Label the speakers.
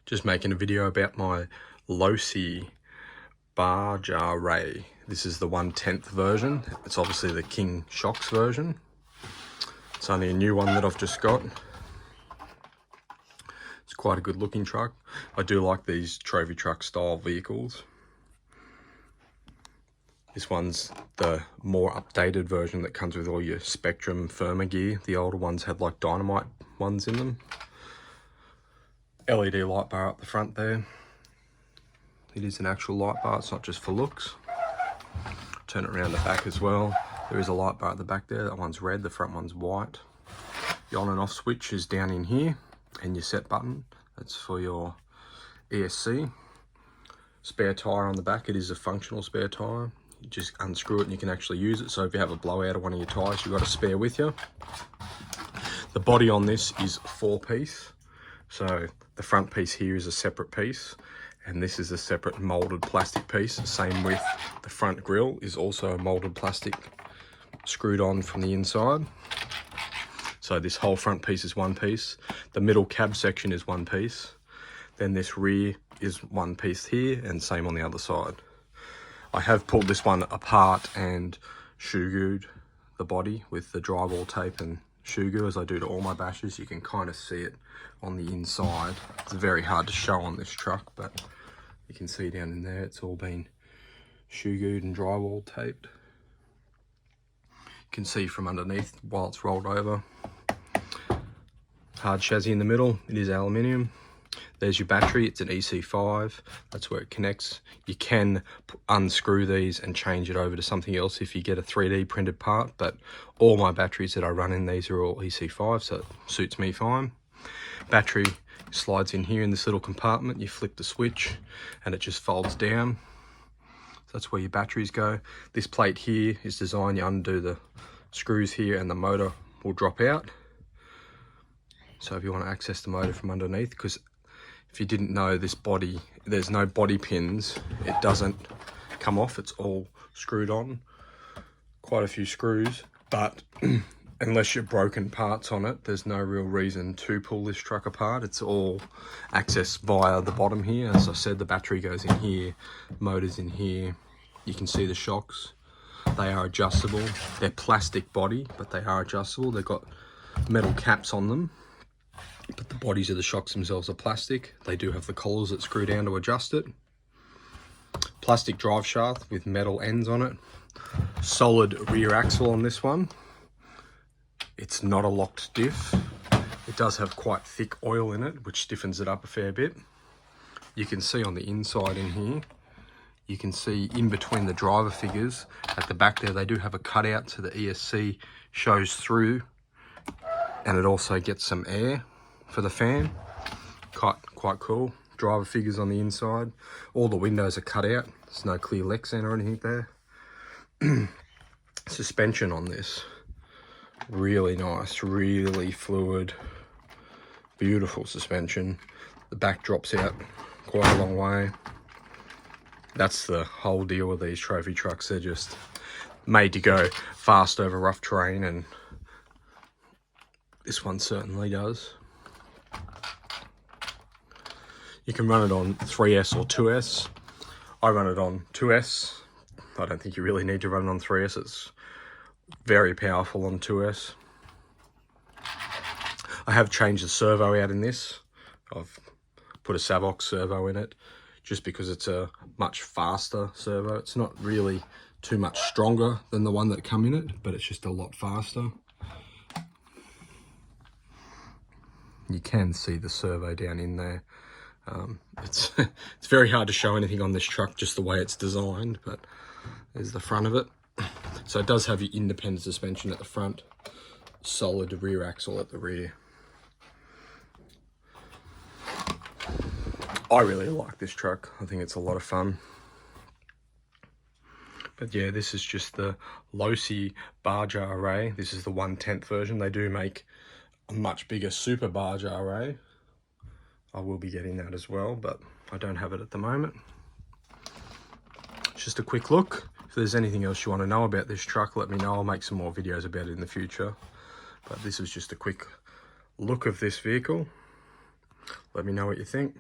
Speaker 1: Just making a video about my Losi Baja Rey. This is the 1/10 version. It's obviously the King Shocks version. It's only a new one that I've just got. It's quite a good looking truck. I do like these trophy truck style vehicles. This one's the more updated version that comes with all your Spectrum firmer gear. The older ones had like dynamite ones in them. LED light bar up the front there. It is an actual light bar, it's not just for looks. Turn it around the back as well. There is a light bar at the back there. That one's red, the front one's white. The on and off switch is down in here, and your set button, that's for your ESC. Spare tyre on the back, it is a functional spare tyre. You just unscrew it and you can actually use it. So if you have a blowout of one of your tyres, you've got a spare with you. The body on this is 4-piece. So the front piece here is a separate piece, and this is a separate molded plastic piece. Same with the front grille is also a molded plastic screwed on from the inside. So this whole front piece is 1 piece. The middle cab section is 1 piece. Then this rear is 1 piece here, and same on the other side. I have pulled this one apart and shoe glued the body with the drywall tape and shoe glue, as I do to all my bashes. You can kind of see it on the inside. It's very hard to show on this truck, but you can see down in there it's all been shoe glued and drywall taped. You can see from underneath while it's rolled over. Hard chassis in the middle, it is aluminium. There's your battery, it's an EC5, that's where it connects. You can unscrew these and change it over to something else if you get a 3D printed part, but all my batteries that I run in these are all EC5, so it suits me fine. Battery slides in here in this little compartment, you flip the switch and it just folds down. So that's where your batteries go. This plate here is designed, you undo the screws here and the motor will drop out. So if you want to access the motor from underneath, because if you didn't know, this body, there's no body pins, it doesn't come off, it's all screwed on. Quite a few screws, but unless you're broken parts on it, there's no real reason to pull this truck apart. It's all accessed via the bottom here. As I said, the battery goes in here, motor's in here. You can see the shocks. They are adjustable. They're plastic body, but they are adjustable. They've got metal caps on them, but the bodies of the shocks themselves are plastic. They do have the collars that screw down to adjust it. Plastic drive shaft with metal ends on it. Solid rear axle on this one. It's not a locked diff. It does have quite thick oil in it, which stiffens it up a fair bit. You can see on the inside in here, you can see in between the driver figures at the back there, they do have a cutout so the ESC shows through, and it also gets some air for the fan. Quite cool. Driver figures on the inside. All the windows are cut out. There's no clear Lexan or anything there. Suspension on this, really nice, really fluid, beautiful suspension. The back drops out quite a long way. That's the whole deal with these trophy trucks. They're just made to go fast over rough terrain, and this one certainly does. You can run it on 3S or 2S. I run it on 2S. I don't think you really need to run it on 3S. It's very powerful on 2S. I have changed the servo out in this. I've put a Savox servo in it just because it's a much faster servo. It's not really too much stronger than the one that come in it, but it's just a lot faster. You can see the servo down in there. It's very hard to show anything on this truck just the way it's designed, but there's the front of it. So it does have your independent suspension at the front, solid rear axle at the rear. I really like this truck. I think it's a lot of fun. But yeah, this is just the Losi Baja Rey. This is the 1/10 version. They do make a much bigger Super Baja Rey. I will be getting that as well, but I don't have it at the moment. It's just a quick look. If there's anything else you want to know about this truck, let me know. I'll make some more videos about it in the future. But this is just a quick look of this vehicle. Let me know what you think.